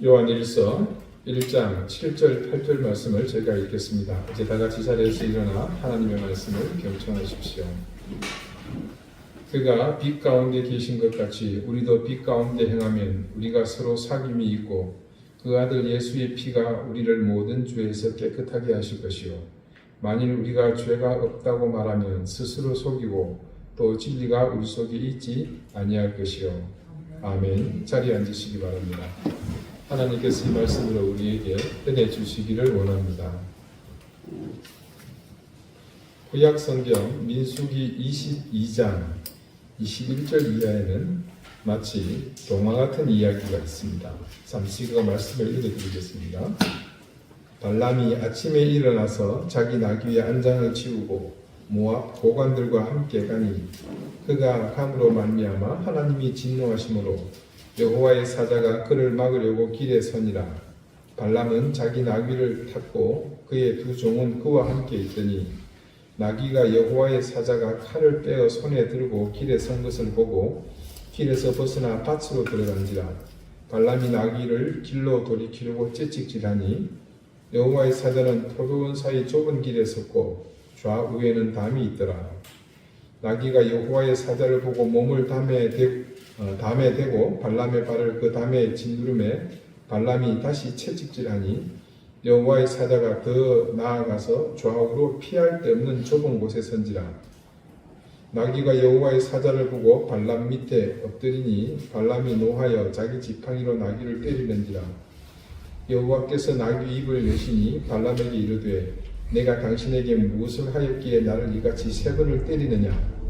요한일서 1장 7절 8절 말씀을 제가 읽겠습니다. 이제 다 같이 자리에서 일어나 하나님의 말씀을 경청하십시오. 그가 빛 가운데 계신 것 같이 우리도 빛 가운데 행하면 우리가 서로 사귐이 있고 그 아들 예수의 피가 우리를 모든 죄에서 깨끗하게 하실 것이요 만일 우리가 죄가 없다고 말하면 스스로 속이고 또 진리가 우리 속에 있지 아니할 것이요. 아멘. 자리에 앉으시기 바랍니다. 하나님께서 이 말씀으로 우리에게 은혜 주시기를 원합니다. 구약 성경 민수기 22장 21절 이하에는 마치 동화 같은 이야기가 있습니다. 잠시 그 말씀을 읽어드리겠습니다. 발람이 아침에 일어나서 자기 나귀의 안장을 치우고 모압 고관들과 함께 가니 그가 감으로 말미암아 하나님이 진노하심으로 여호와의 사자가 그를 막으려고 길에 서니라. 발람은 자기 나귀를 탔고 그의 두 종은 그와 함께 있더니 나귀가 여호와의 사자가 칼을 빼어 손에 들고 길에 선 것을 보고 길에서 벗어나 밭으로 들어간지라. 발람이 나귀를 길로 돌이키려고 째찍질하니 여호와의 사자는 포도원 사이 좁은 길에 섰고 좌우에는 담이 있더라. 나귀가 여호와의 사자를 보고 몸을 담에 대고 발람의 발을 그 담에 짓누름에 발람이 다시 채찍질하니 여호와의 사자가 더 나아가서 좌우로 피할 데 없는 좁은 곳에 선지라. 나귀가 여호와의 사자를 보고 발람 밑에 엎드리니 발람이 노하여 자기 지팡이로 나귀를 때리는지라. 여호와께서 나귀 입을 여시니 발람에게 이르되 내가 당신에게 무엇을 하였기에 나를 이같이 세 번을 때리느냐.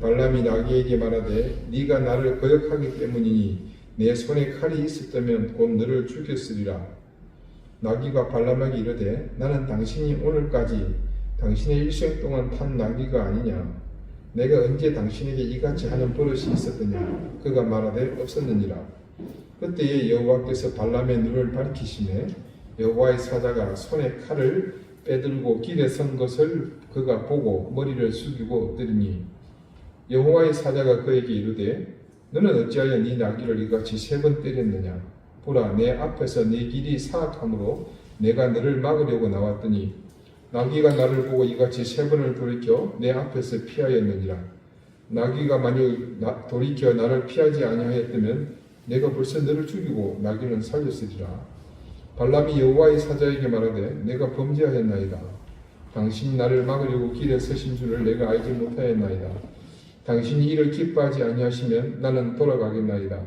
발람이 나귀에게 말하되 네가 나를 거역하기 때문이니 내 손에 칼이 있었다면 곧 너를 죽였으리라. 나귀가 발람에게 이르되 나는 당신이 오늘까지 당신의 일생 동안 탄 나귀가 아니냐. 내가 언제 당신에게 이같이 하는 버릇이 있었더냐. 그가 말하되 없었느니라. 그때에 여호와께서 발람의 눈을 밝히시매 여호와의 사자가 손에 칼을 빼들고 길에 선 것을 그가 보고 머리를 숙이고 엎드리니 여호와의 사자가 그에게 이르되 너는 어찌하여 네 나귀를 이같이 세 번 때렸느냐. 보라 내 앞에서 네 길이 사악함으로 내가 너를 막으려고 나왔더니 나귀가 나를 보고 이같이 세 번을 돌이켜 내 앞에서 피하였느니라. 나귀가 만일 돌이켜 나를 피하지 아니하였다면 내가 벌써 너를 죽이고 나귀는 살렸으리라. 발람이 여호와의 사자에게 말하되 내가 범죄하였나이다. 당신이 나를 막으려고 길에 서신 줄을 내가 알지 못하였나이다. 당신이 이를 기뻐하지 아니하시면 나는 돌아가겠나이다.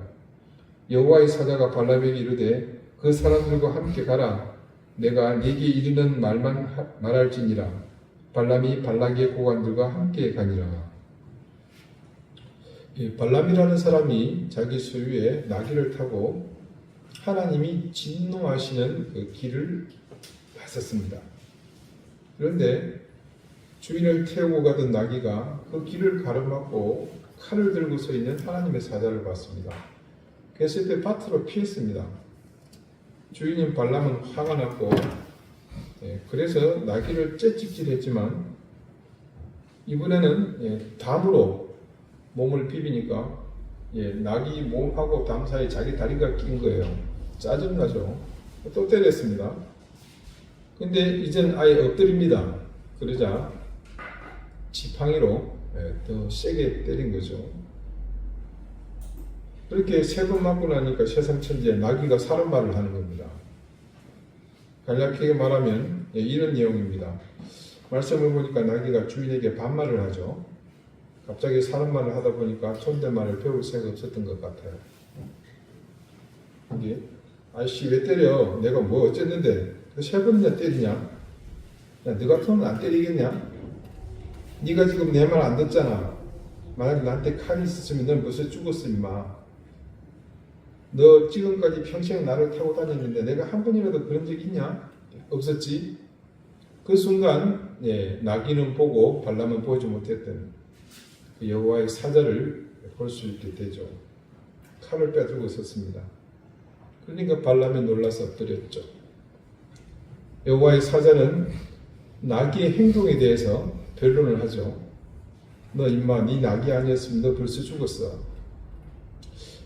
여호와의 사자가 발람에게 이르되 그 사람들과 함께 가라. 내가 네게 이르는 말만 말할지니라. 발람이 발락의 고관들과 함께 가니라. 발람이라는 사람이 자기 소유의 나귀를 타고 하나님이 진노하시는 그 길을 갔었습니다. 그런데 주인을 태우고 가던 나귀가 그 길을 가로막고 칼을 들고 서 있는 하나님의 사자를 봤습니다. 그래서 그때 밭으로 피했습니다. 주인인 발람은 화가 났고 그래서 나귀를 째찍질했지만 이번에는 담으로 몸을 비비니까 나귀 몸하고 담 사이에 자기 다리가 낀 거예요. 짜증나죠. 또 때렸습니다. 근데 이젠 아예 엎드립니다. 그러자 지팡이로 더 세게 때린 거죠. 그렇게 세 번 맞고 나니까 세상천지에 나귀가 사람 말을 하는 겁니다. 간략하게 말하면 이런 내용입니다. 말씀을 보니까 나귀가 주인에게 반말을 하죠. 갑자기 사람 말을 하다 보니까 존댓말을 배울 생각 없었던 것 같아요. 이게 아이씨 왜 때려? 내가 뭐 어쨌는데 세 번이나 때리냐? 야, 너 같으면 안 때리겠냐? 네가 지금 내 말 안 듣잖아. 만약에 나한테 칼이 있었으면 넌 벌써 죽었어 임마. 너 지금까지 평생 나를 타고 다녔는데 내가 한 번이라도 그런 적 있냐? 없었지. 그 순간 나귀는 보고 발람은 보지 못했던 그 여호와의 사자를 볼 수 있게 되죠. 칼을 빼들고 있었습니다. 그러니까 발람이 놀라서 엎드렸죠. 여호와의 사자는 나귀의 행동에 대해서 변론을 하죠. 너 임마 네 나귀 아니었으면 너 벌써 죽었어.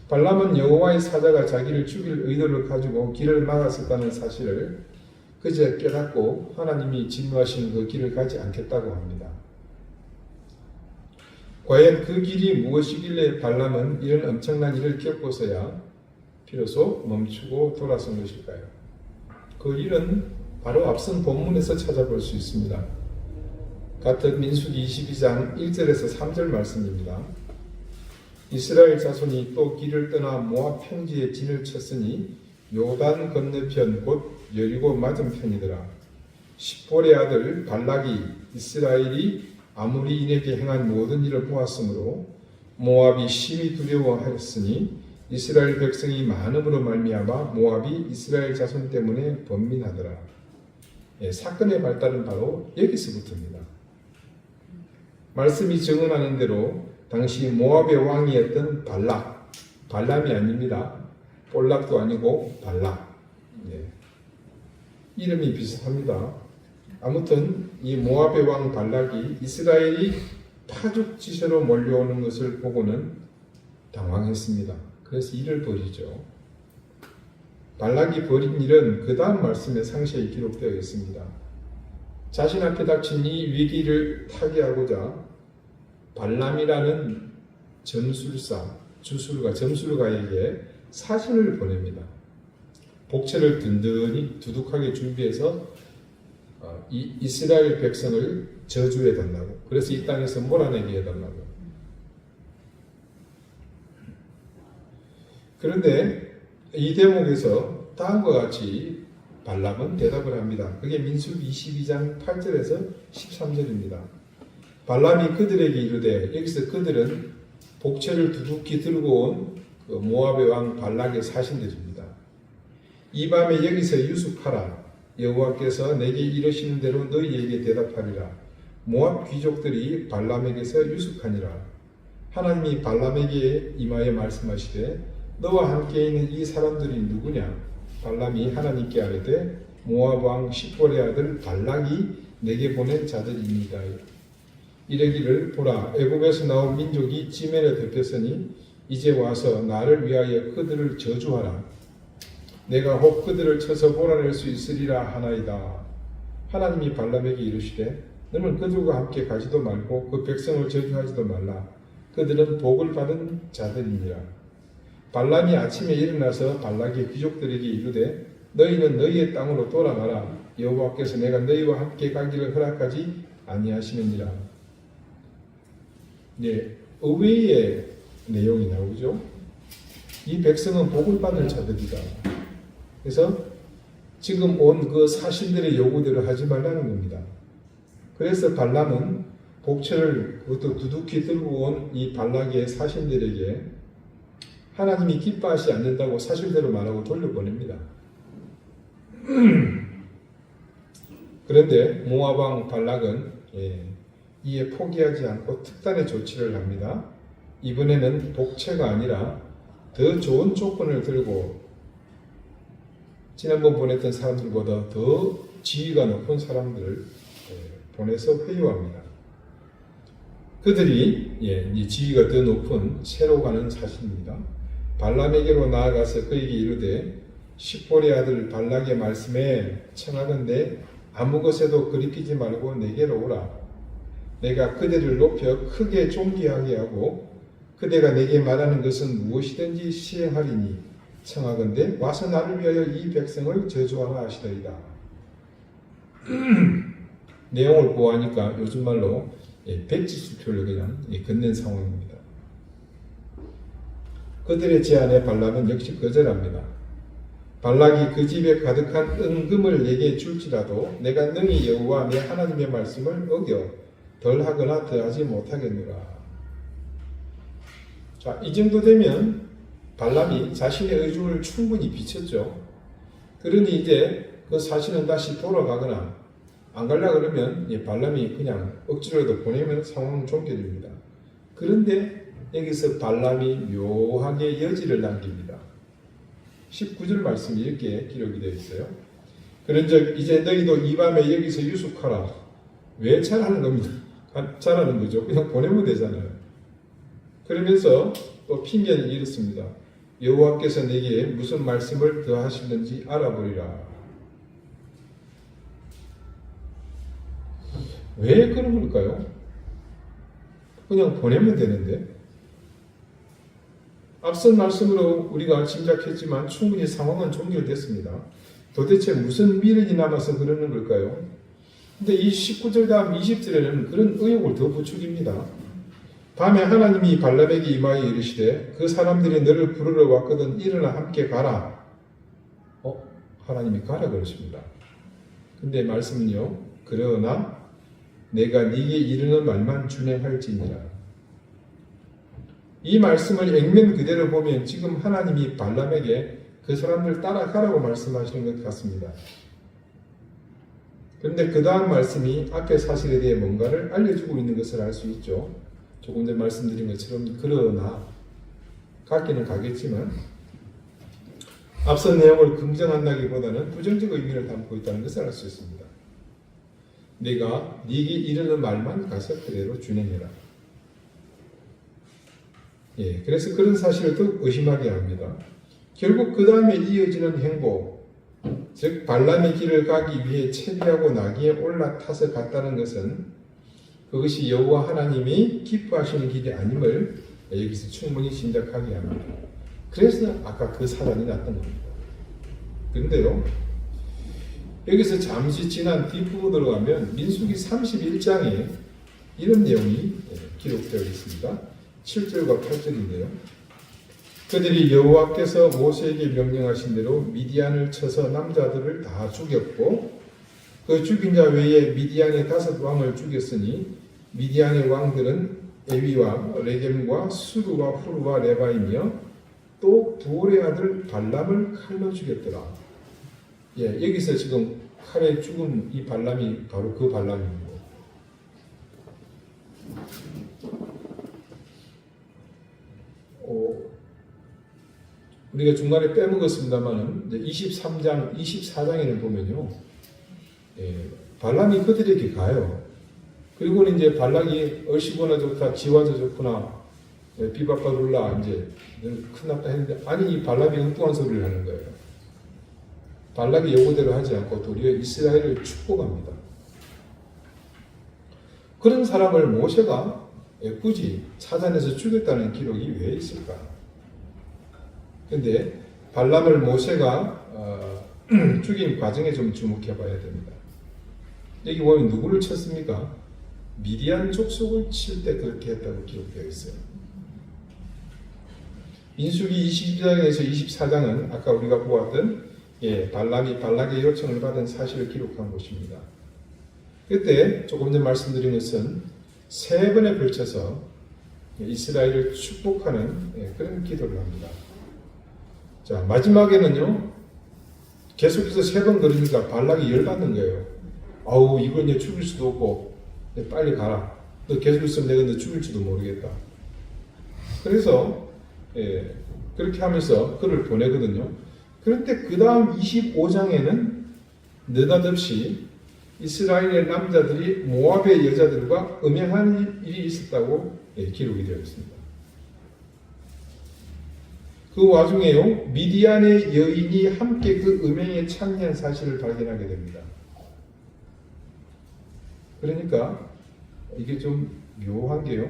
발람은 여호와의 사자가 자기를 죽일 의도를 가지고 길을 막았었다는 사실을 그제 깨닫고 하나님이 진노하신 그 길을 가지 않겠다고 합니다. 과연 그 길이 무엇이길래 발람은 이런 엄청난 일을 겪고서야 비로소 멈추고 돌아선 것일까요? 그 일은 바로 앞선 본문에서 찾아볼 수 있습니다. 같은 민수기 22장 1절에서 3절 말씀입니다. 이스라엘 자손이 또 길을 떠나 모압 평지에 진을 쳤으니 요단 건너편 곧 여리고 맞은편이더라. 십볼의 아들 발락이 이스라엘이 아모리인에게 행한 모든 일을 보았으므로 모압이 심히 두려워하였으니 이스라엘 백성이 많음으로 말미암아 모압이 이스라엘 자손 때문에 번민하더라. 사건의 발달은 바로 여기서부터입니다. 말씀이 증언하는 대로 당시 모압의 왕이었던 발람이 아닙니다. 볼락도 아니고 발락. 이름이 비슷합니다. 아무튼 이 모압의 왕 발락이 이스라엘이 파죽지세로 몰려오는 것을 보고는 당황했습니다. 그래서 일을 벌이죠. 발락이 벌인 일은 그 다음 말씀에 상세히 기록되어 있습니다. 자신 앞에 닥친 이 위기를 타개하고자 발람이라는 점술가에게 사신을 보냅니다. 복채를 든든히 두둑하게 준비해서 이스라엘 백성을 저주해달라고, 그래서 이 땅에서 몰아내게 해달라고. 그런데 이 대목에서 다음과 같이 발람은 대답을 합니다. 그게 민수기 22장 8절에서 13절입니다. 발람이 그들에게 이르되, 여기서 그들은 복채를 두둑히 들고 온 그 모압의 왕 발락의 사신들입니다. 이 밤에 여기서 유숙하라. 여호와께서 내게 이르시는 대로 너희에게 대답하리라. 모압 귀족들이 발람에게서 유숙하니라. 하나님이 발람에게 임하여 말씀하시되 너와 함께 있는 이 사람들이 누구냐? 발람이 하나님께 아뢰되 모압 왕 십볼의 아들 발락이 내게 보낸 자들입니다. 이르기를 보라, 애굽에서 나온 민족이 지면에 덮였으니 이제 와서 나를 위하여 그들을 저주하라. 내가 혹 그들을 쳐서 몰아낼 수 있으리라 하나이다. 하나님이 발람에게 이르시되 너는 그들과 함께 가지도 말고 그 백성을 저주하지도 말라. 그들은 복을 받은 자들이니라. 발람이 아침에 일어나서 발락의 귀족들에게 이르되 너희는 너희의 땅으로 돌아가라. 여호와께서 내가 너희와 함께 가기를 허락하지 아니하시느니라. 의외의 내용이 나오죠. 이 백성은 복을 받는 자들이다. 그래서 지금 온 그 사신들의 요구대로 하지 말라는 겁니다. 그래서 발람은 복채를 그것도 두둑히 들고 온 이 발락의 사신들에게 하나님이 기뻐하지 않는다고 사실대로 말하고 돌려보냅니다. 그런데 모압 왕 발락은 이에 포기하지 않고 특단의 조치를 합니다. 이번에는 복채가 아니라 더 좋은 조건을 들고 지난번 보냈던 사람들보다 더 지위가 높은 사람들을 보내서 회유합니다. 그들이 이 지위가 더 높은 새로 가는 사신입니다. 발람에게로 나아가서 그에게 이르되 십볼의 아들 발락의 말씀에 청하건대 아무 것에도 거리끼지 말고 내게로 오라. 내가 그대를 높여 크게 존귀하게 하고 그대가 내게 말하는 것은 무엇이든지 시행하리니 청하건대 와서 나를 위하여 이 백성을 저주하라 하시더이다. 내용을 보아하니까 요즘 말로 백지수표를 그냥 건넨 상황입니다. 그들의 제안에 발람은 역시 거절합니다. 발락이 그 집에 가득한 은금을 내게 줄지라도 내가 능히 여호와 내 하나님의 말씀을 어겨 덜하거나 더하지 못하겠노라. 자, 이 정도 되면 발람이 자신의 의중을 충분히 비쳤죠. 그러니 이제 그 사신은 다시 돌아가거나 안 가려고 그러면 발람이 그냥 억지로라도 보내면 상황은 종결됩니다. 그런데 여기서 발람이 묘하게 여지를 남깁니다. 19절 말씀이 이렇게 기록이 되어 있어요. 그런즉 이제 너희도 이 밤에 여기서 유숙하라. 왜 잘하는 겁니다. 잘하는 거죠. 그냥 보내면 되잖아요. 그러면서 또 핑계는 이렇습니다. 여호와께서 내게 무슨 말씀을 더하시는지 알아보리라. 왜 그런 걸까요? 그냥 보내면 되는데. 앞선 말씀으로 우리가 짐작했지만 충분히 상황은 종결됐습니다. 도대체 무슨 미련이 남아서 그러는 걸까요? 근데 이 19절 다음 20절에는 그런 의혹을 더 부추깁니다. 밤에 하나님이 발람에게 임하여 이르시되 그 사람들이 너를 부르러 왔거든 일어나 함께 가라. 하나님이 가라 그러십니다. 근데 말씀은요. 그러나 내가 네게 이르는 말만 준행할지니라. 이 말씀을 액면 그대로 보면 지금 하나님이 발람에게 그 사람들 따라가라고 말씀하시는 것 같습니다. 그런데 그 다음 말씀이 앞의 사실에 대해 뭔가를 알려주고 있는 것을 알 수 있죠. 조금 전에 말씀드린 것처럼 그러나 가기는 가겠지만 앞선 내용을 긍정한다기보다는 부정적 의미를 담고 있다는 것을 알 수 있습니다. 내가 네게 이르는 말만 가서 그대로 준행해라. 그래서 그런 사실을 더 의심하게 합니다. 결국 그 다음에 이어지는 행보, 즉 발람의 길을 가기 위해 채비하고 나귀에 올라타서 갔다는 것은 그것이 여호와 하나님이 기뻐하시는 길이 아님을 여기서 충분히 짐작하게 합니다. 그래서 아까 그 사단이 났던 겁니다. 그런데요, 여기서 잠시 지난 뒷부분으로 가면 민수기 31장에 이런 내용이 기록되어 있습니다. 7절과 8절인데요. 그들이 여호와께서 모세에게 명령하신 대로 미디안을 쳐서 남자들을 다 죽였고 그 죽인 자 외에 미디안의 5왕을 죽였으니 미디안의 왕들은 에위와 레겜과 수르와 후르와 레바이며 또 부올의 아들 발람을 칼로 죽였더라. 여기서 지금 칼에 죽은 이 발람이 바로 그 발람입니다. 우리가 중간에 빼먹었습니다만 23장, 24장에는 보면요, 발람이 그들에게 가요. 그리고는 이제 발락이 얼씨구나 좋다, 지화자 좋구나, 비바바룰라 이제 큰납다 했는데 아니 이 발람이 엉뚱한 소리를 하는 거예요. 발락이 요구대로 하지 않고 도리어 이스라엘을 축복합니다. 그런 사람을 모세가 굳이 찾아내서 죽였다는 기록이 왜 있을까? 근데 발람을 모세가 죽인 과정에 좀 주목해 봐야 됩니다. 여기 보면 누구를 쳤습니까? 미디안 족속을 칠 때 그렇게 했다고 기록되어 있어요. 민수기 22장에서 24장은 아까 우리가 보았던 발람이 발락의 요청을 받은 사실을 기록한 곳입니다. 그때 조금 전에 말씀드린 것은 3번에 걸쳐서 이스라엘을 축복하는 그런 기도를 합니다. 자, 마지막에는요, 계속해서 3번 그러니까 발락이 열받는 거예요. 아우, 이건 이제 죽일 수도 없고, 빨리 가라. 너 계속 있으면 내가 너 죽일지도 모르겠다. 그래서, 그렇게 하면서 그를 보내거든요. 그런데 그 다음 25장에는 느닷없이 이스라엘의 남자들이 모압의 여자들과 음행한 일이 있었다고 기록이 되어 있습니다. 그 와중에요, 미디안의 여인이 함께 그 음행에 참여한 사실을 발견하게 됩니다. 그러니까 이게 좀 묘한 게요,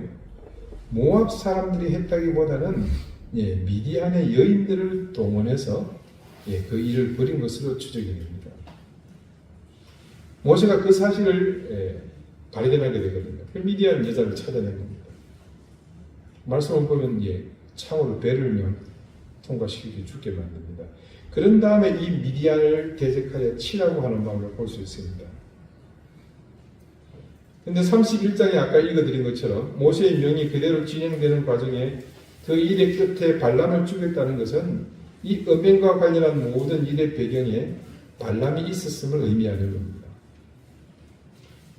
모압 사람들이 했다기보다는 미디안의 여인들을 동원해서 그 일을 벌인 것으로 추정이 됩니다. 모세가 그 사실을 발견하게 되거든요. 그 미디안 여자를 찾아낸 겁니다. 말씀을 보면 창으로 배를 통과시키고 죽게 만듭니다. 그런 다음에 이 미디안을 대적하여 치라고 하는 마음을 볼 수 있습니다. 그런데 31장에 아까 읽어드린 것처럼 모세의 명이 그대로 진행되는 과정에 그 일의 끝에 발람을 죽였다는 것은 이 음행과 관련한 모든 일의 배경에 발람이 있었음을 의미하는 겁니다.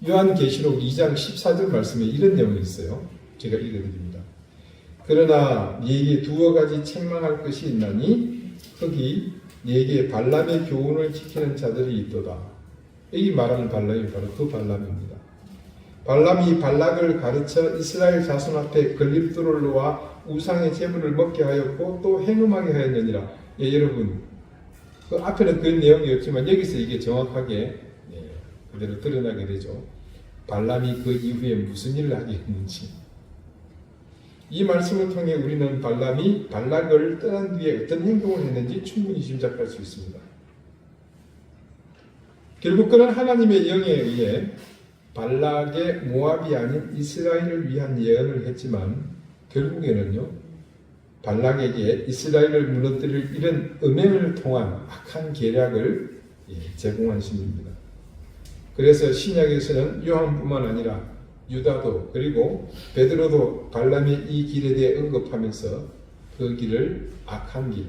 요한계시록 2장 14절 말씀에 이런 내용이 있어요. 제가 읽어드립니다. 그러나 네게 2가지 책망할 것이 있나니 거기 네게 발람의 교훈을 지키는 자들이 있도다. 여기 말하는 발람이 바로 그 발람입니다. 발람이 발락을 가르쳐 이스라엘 자손 앞에 걸림돌을 놓아 우상의 제물을 먹게 하였고 또 행음하게 하였느니라. 예, 여러분 그 앞에는 그 내용이 없지만 여기서 이게 정확하게 그대로 드러나게 되죠. 발람이 그 이후에 무슨 일을 하게 했는지. 이 말씀을 통해 우리는 발람이 발락을 떠난 뒤에 어떤 행동을 했는지 충분히 짐작할 수 있습니다. 결국 그는 하나님의 영에 의해 발락의 모압이 아닌 이스라엘을 위한 예언을 했지만 결국에는요, 발락에게 이스라엘을 무너뜨릴 이런 음행을 통한 악한 계략을 제공한 신입니다. 그래서 신약에서는 요한뿐만 아니라 유다도 그리고 베드로도 발람의 이 길에 대해 언급하면서 그 길을 악한 길,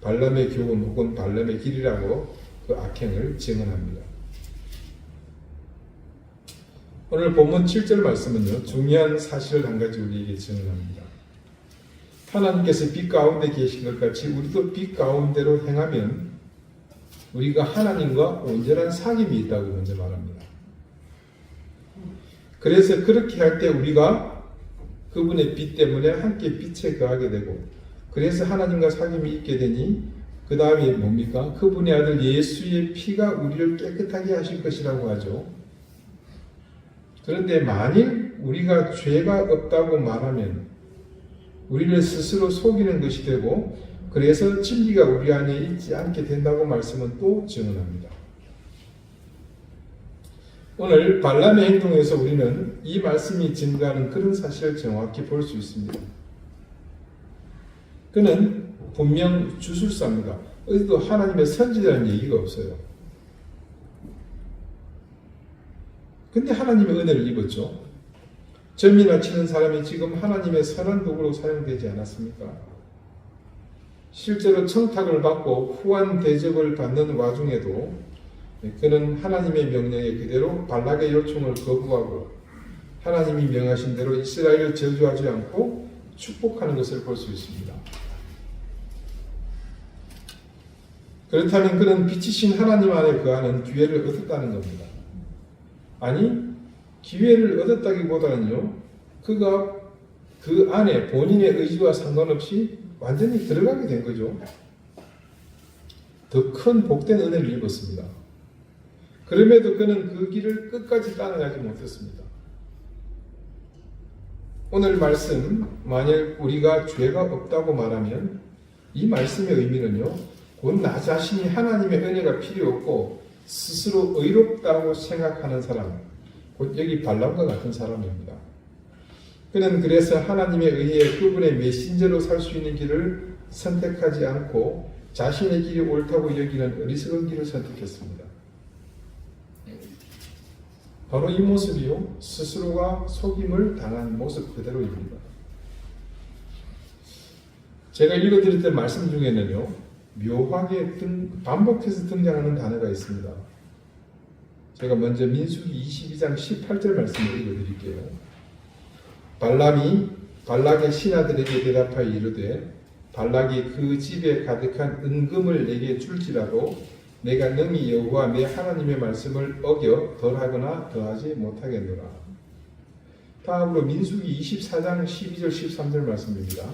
발람의 교훈 혹은 발람의 길이라고 그 악행을 증언합니다. 오늘 본문 7절 말씀은요, 중요한 사실을 한 가지 우리에게 증언합니다. 하나님께서 빛 가운데 계신 것 같이 우리도 빛 가운데로 행하면 우리가 하나님과 온전한 사귐이 있다고 먼저 말합니다. 그래서 그렇게 할 때 우리가 그분의 빛 때문에 함께 빛에 거하게 되고, 그래서 하나님과 사귐이 있게 되니 그 다음에 뭡니까? 그분의 아들 예수의 피가 우리를 깨끗하게 하실 것이라고 하죠. 그런데 만일 우리가 죄가 없다고 말하면 우리를 스스로 속이는 것이 되고, 그래서 진리가 우리 안에 있지 않게 된다고 말씀은 또 증언합니다. 오늘 발람의 행동에서 우리는 이 말씀이 증거하는 그런 사실을 정확히 볼 수 있습니다. 그는 분명 주술사입니다. 어디도 하나님의 선지자라는 얘기가 없어요. 근데 하나님의 은혜를 입었죠. 점이나 치는 사람이 지금 하나님의 선한 도구로 사용되지 않았습니까? 실제로 청탁을 받고 후한 대접을 받는 와중에도 그는 하나님의 명령에 그대로 발락의 요청을 거부하고 하나님이 명하신 대로 이스라엘을 저주하지 않고 축복하는 것을 볼 수 있습니다. 그렇다면 그는 빛이신 하나님 안에 거하는 기회를 얻었다는 겁니다. 아니, 기회를 얻었다기보다는요, 그가 그 안에 본인의 의지와 상관없이 완전히 들어가게 된 거죠. 더 큰 복된 은혜를 입었습니다. 그럼에도 그는 그 길을 끝까지 따라가지 못했습니다. 오늘 말씀, 만약 우리가 죄가 없다고 말하면 이 말씀의 의미는요, 곧 나 자신이 하나님의 은혜가 필요 없고 스스로 의롭다고 생각하는 사람, 곧 여기 발람과 같은 사람입니다. 그는 그래서 하나님에 의해 그분의 메신저로 살 수 있는 길을 선택하지 않고 자신의 길이 옳다고 여기는 어리석은 길을 선택했습니다. 바로 이 모습이요, 스스로가 속임을 당한 모습 그대로입니다. 제가 읽어드렸던 말씀 중에는요, 묘하게 반복해서 등장하는 단어가 있습니다. 제가 먼저 민수기 22장 18절 말씀을 읽어드릴게요. 발람이 발락의 신하들에게 대답하여 이르되 발락이 그 집에 가득한 은금을 내게 줄지라도 내가 능히 여호와 내 하나님의 말씀을 어겨 덜하거나 더하지 못하겠노라. 다음으로 민수기 24장 12절 13절 말씀입니다.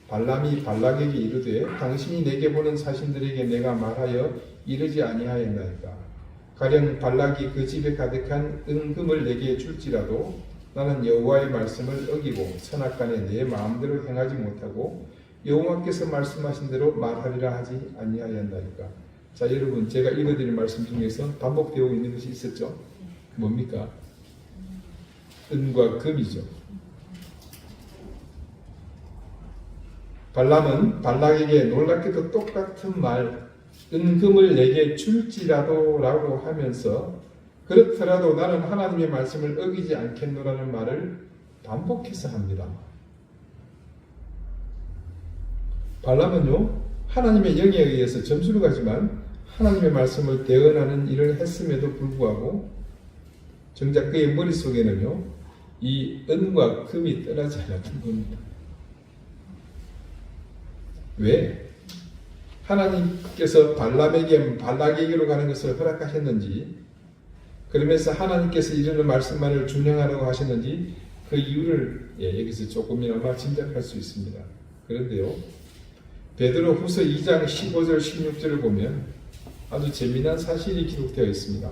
발람이 발락에게 이르되 당신이 내게 보는 사신들에게 내가 말하여 이르지 아니하였나이까. 가령 발락이 그 집에 가득한 은금을 내게 줄지라도 나는 여호와의 말씀을 어기고 선악간에 내 마음대로 행하지 못하고 여호와께서 말씀하신 대로 말하리라 하지 아니하였나이까. 자, 여러분, 제가 읽어드린 말씀 중에서 반복되어 있는 것이 있었죠. 뭡니까? 은과 금이죠. 발람은 발락에게 놀랍게도 똑같은 말, 은금을 내게 줄지라도 라고 하면서 그렇더라도 나는 하나님의 말씀을 어기지 않겠노라는 말을 반복해서 합니다. 발람은요, 하나님의 영에 의해서 점수를 가지만 하나님의 말씀을 대언하는 일을 했음에도 불구하고 정작 그의 머릿속에는요, 이 은과 금이 떠나지 않았던 겁니다. 왜? 하나님께서 발락에게로 가는 것을 허락하셨는지, 그러면서 하나님께서 이르는 말씀만을 준행하라고 하셨는지, 그 그 이유를 여기서 조금이나마 짐작할 수 있습니다. 그런데요, 베드로 후서 2장 15절 16절을 보면 아주 재미난 사실이 기록되어 있습니다.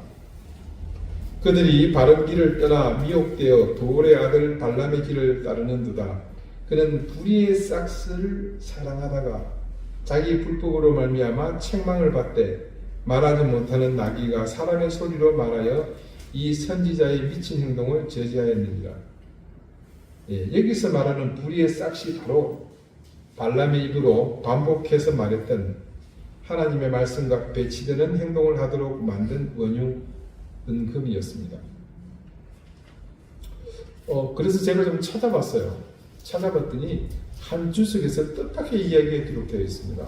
그들이 바른 길을 떠나 미혹되어 도울의 아들 발람의 길을 따르는도다. 그는 불의의 싹스를 사랑하다가 자기 불법으로 말미암아 책망을 받되 말하지 못하는 나귀가 사람의 소리로 말하여 이 선지자의 미친 행동을 저지하였느니라. 여기서 말하는 불의의 싹시 바로 발람의 입으로 반복해서 말했던 하나님의 말씀과 배치되는 행동을 하도록 만든 원흉 은금이었습니다. 그래서 제가 좀 찾아봤어요. 찾아봤더니 한 주석에서 뜻밖의 이야기가 기록되어 있습니다.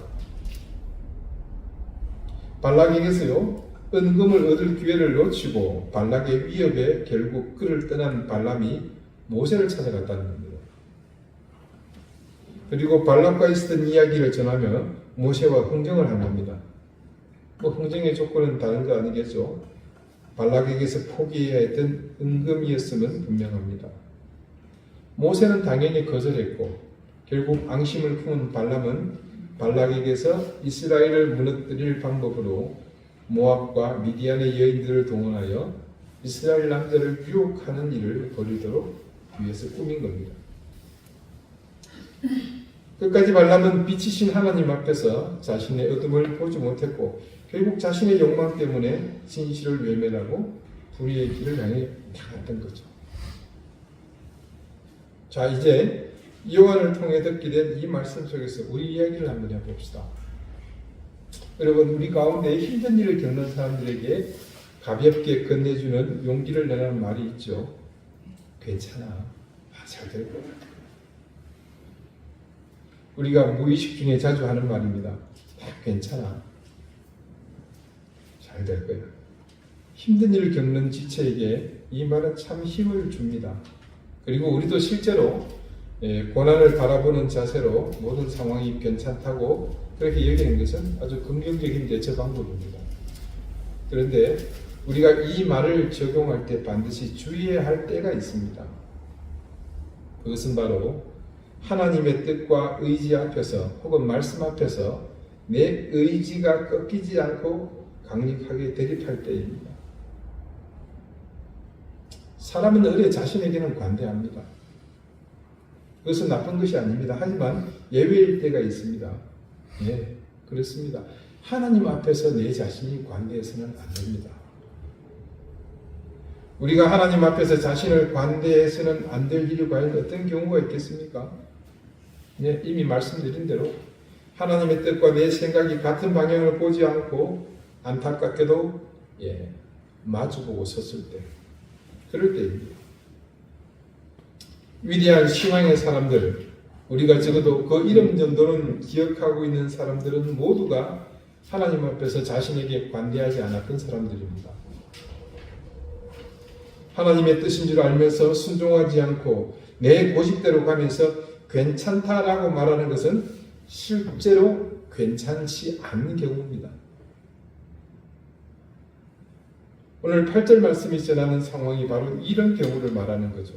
발락에게서요, 은금을 얻을 기회를 놓치고 발락의 위협에 결국 그를 떠난 발람이 모세를 찾아갔다는 겁니다. 그리고 발락과 있었던 이야기를 전하며 모세와 흥정을 한 겁니다. 흥정의 조건은 다른 거 아니겠죠? 발락에게서 포기해야 했던 은금이었음은 분명합니다. 모세는 당연히 거절했고 결국 앙심을 품은 발람은 발락에게서 이스라엘을 무너뜨릴 방법으로 모압과 미디안의 여인들을 동원하여 이스라엘 남자를 유혹하는 일을 벌이도록 위해서 꾸민 겁니다. 끝까지 발람은 빛이신 하나님 앞에서 자신의 어둠을 보지 못했고 결국 자신의 욕망 때문에 진실을 외면하고 불의의 길을 향해 나갔던 거죠. 자, 이제 요한을 통해 듣게 된 이 말씀 속에서 우리 이야기를 한번 해봅시다. 여러분, 우리 가운데 힘든 일을 겪는 사람들에게 가볍게 건네주는 용기를 내라는 말이 있죠. 괜찮아. 잘 될 거야. 우리가 무의식 중에 자주 하는 말입니다. 괜찮아. 잘 될 거야. 힘든 일을 겪는 지체에게 이 말은 참 힘을 줍니다. 그리고 우리도 실제로 고난을 바라보는 자세로 모든 상황이 괜찮다고 그렇게 여기는 것은 아주 긍정적인 대처 방법입니다. 그런데 우리가 이 말을 적용할 때 반드시 주의해야 할 때가 있습니다. 그것은 바로 하나님의 뜻과 의지 앞에서 혹은 말씀 앞에서 내 의지가 꺾이지 않고 강력하게 대립할 때입니다. 사람은 의뢰 자신에게는 관대합니다. 그것은 나쁜 것이 아닙니다. 하지만 예외일 때가 있습니다. 네, 그렇습니다. 하나님 앞에서 내 자신이 관대해서는 안 됩니다. 우리가 하나님 앞에서 자신을 관대해서는 안 될 일이 과연 어떤 경우가 있겠습니까? 네, 이미 말씀드린 대로 하나님의 뜻과 내 생각이 같은 방향을 보지 않고 안타깝게도 마주보고 섰을 때, 그럴 때입니다. 위대한 신앙의 사람들, 우리가 적어도 그 이름 정도는 기억하고 있는 사람들은 모두가 하나님 앞에서 자신에게 관대하지 않았던 사람들입니다. 하나님의 뜻인 줄 알면서 순종하지 않고 내 고집대로 가면서 괜찮다라고 말하는 것은 실제로 괜찮지 않은 경우입니다. 오늘 8절 말씀이 전하는 상황이 바로 이런 경우를 말하는 거죠.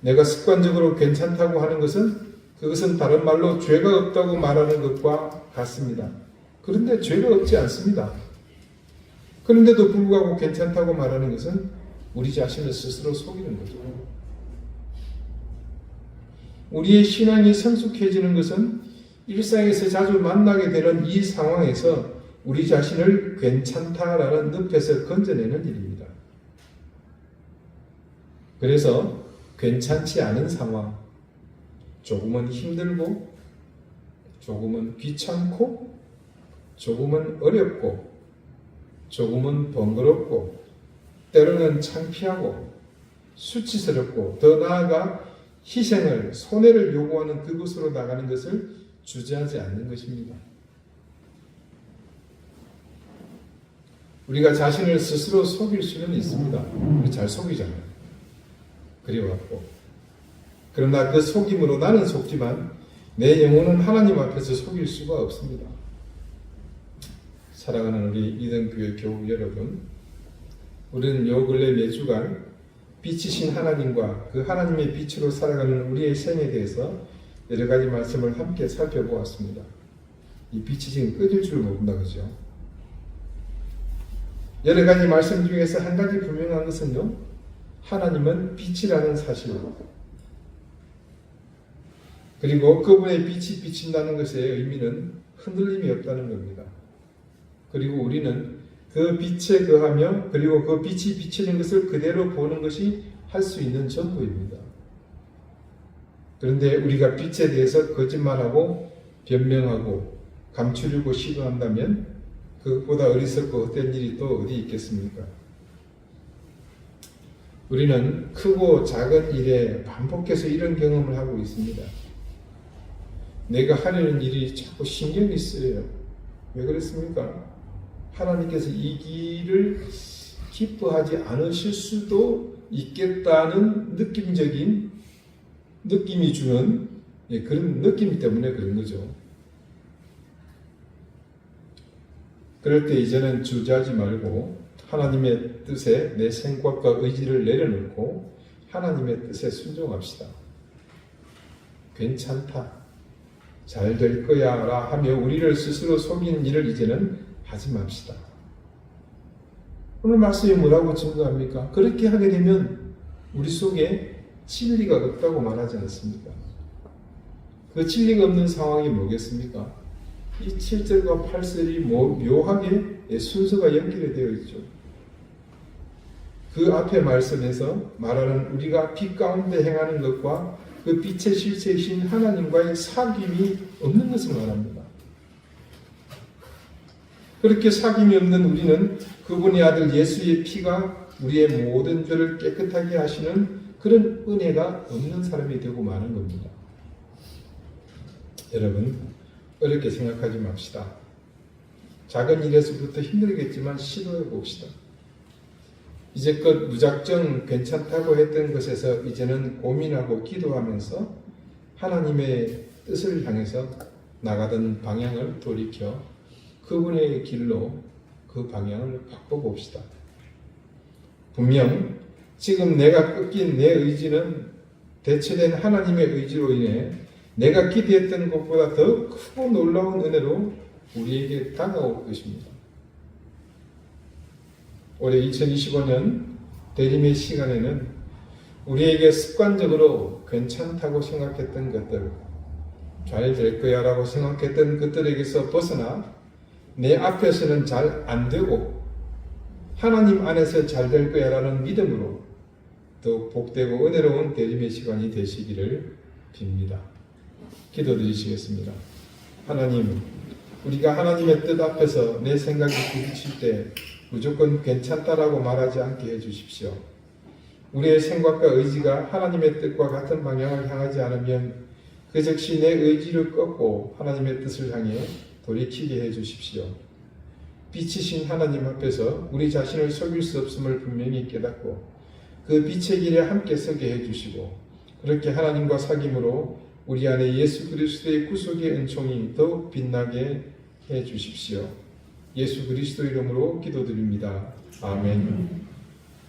내가 습관적으로 괜찮다고 하는 것은 그것은 다른 말로 죄가 없다고 말하는 것과 같습니다. 그런데 죄가 없지 않습니다. 그런데도 불구하고 괜찮다고 말하는 것은 우리 자신을 스스로 속이는 거죠. 우리의 신앙이 성숙해지는 것은 일상에서 자주 만나게 되는 이 상황에서 우리 자신을 괜찮다라는 늪에서 건져내는 일입니다. 그래서 괜찮지 않은 상황, 조금은 힘들고, 조금은 귀찮고, 조금은 어렵고, 조금은 번거롭고, 때로는 창피하고, 수치스럽고, 더 나아가 희생을, 손해를 요구하는 그곳으로 나가는 것을 주저하지 않는 것입니다. 우리가 자신을 스스로 속일 수는 있습니다. 우리 잘 속이잖아요. 그래왔고. 그러나 그 속임으로 나는 속지만 내 영혼은 하나님 앞에서 속일 수가 없습니다. 사랑하는 우리 이등교회 교우 여러분, 우리는 요 근래 몇 주간 빛이신 하나님과 그 하나님의 빛으로 살아가는 우리의 생에 대해서 여러 가지 말씀을 함께 살펴보았습니다. 이 빛이 지금 꺼질 줄 모른다, 그죠? 여러 가지 말씀 중에서 한 가지 분명한 것은요, 하나님은 빛이라는 사실, 그리고 그분의 빛이 비친다는 것의 의미는 흔들림이 없다는 겁니다. 그리고 우리는 그 빛에 거하며 그리고 그 빛이 비치는 것을 그대로 보는 것이 할 수 있는 전부입니다. 그런데 우리가 빛에 대해서 거짓말하고 변명하고 감추려고 시도한다면 그것보다 어리석고 헛된 일이 또 어디 있겠습니까? 우리는 크고 작은 일에 반복해서 이런 경험을 하고 있습니다. 내가 하려는 일이 자꾸 신경이 쓰여요. 왜 그렇습니까? 하나님께서 이 길을 기뻐하지 않으실 수도 있겠다는 느낌적인 느낌이 주는 그런 느낌 때문에 그런 거죠. 그럴 때 이제는 주저하지 말고 하나님의 뜻에 내 생각과 의지를 내려놓고 하나님의 뜻에 순종합시다. 괜찮다, 잘 될 거야 라 하며 우리를 스스로 속이는 일을 이제는 하지 맙시다. 오늘 말씀이 뭐라고 증거합니까? 그렇게 하게 되면 우리 속에 진리가 없다고 말하지 않습니까? 그 진리가 없는 상황이 뭐겠습니까? 이 7절과 8절이 묘하게 순서가 연결이 되어 있죠. 그 앞에 말씀에서 말하는 우리가 빛 가운데 행하는 것과 그 빛의 실체이신 하나님과의 사귐이 없는 것을 말합니다. 그렇게 사귐이 없는 우리는 그분의 아들 예수의 피가 우리의 모든 죄를 깨끗하게 하시는 그런 은혜가 없는 사람이 되고 마는 겁니다. 여러분, 어렵게 생각하지 맙시다. 작은 일에서부터 힘들겠지만 시도해 봅시다. 이제껏 무작정 괜찮다고 했던 것에서 이제는 고민하고 기도하면서 하나님의 뜻을 향해서 나가던 방향을 돌이켜 그분의 길로 그 방향을 바꿔봅시다. 분명 지금 내가 꺾인 내 의지는 대체된 하나님의 의지로 인해 내가 기대했던 것보다 더 크고 놀라운 은혜로 우리에게 다가올 것입니다. 올해 2025년 대림의 시간에는 우리에게 습관적으로 괜찮다고 생각했던 것들, 잘 될 거야 라고 생각했던 것들에게서 벗어나 내 앞에서는 잘 안 되고 하나님 안에서 잘 될 거야 라는 믿음으로 더욱 복되고 은혜로운 대림의 시간이 되시기를 빕니다. 기도드리시겠습니다. 하나님, 우리가 하나님의 뜻 앞에서 내 생각이 부딪힐 때 무조건 괜찮다라고 말하지 않게 해주십시오. 우리의 생각과 의지가 하나님의 뜻과 같은 방향을 향하지 않으면 그 즉시 내 의지를 꺾고 하나님의 뜻을 향해 돌이키게 해주십시오. 빛이신 하나님 앞에서 우리 자신을 속일 수 없음을 분명히 깨닫고 그 빛의 길에 함께 서게 해주시고 그렇게 하나님과 사귐으로 우리 안에 예수 그리스도의 구속의 은총이 더욱 빛나게 해주십시오. 예수 그리스도 이름으로 기도드립니다. 아멘.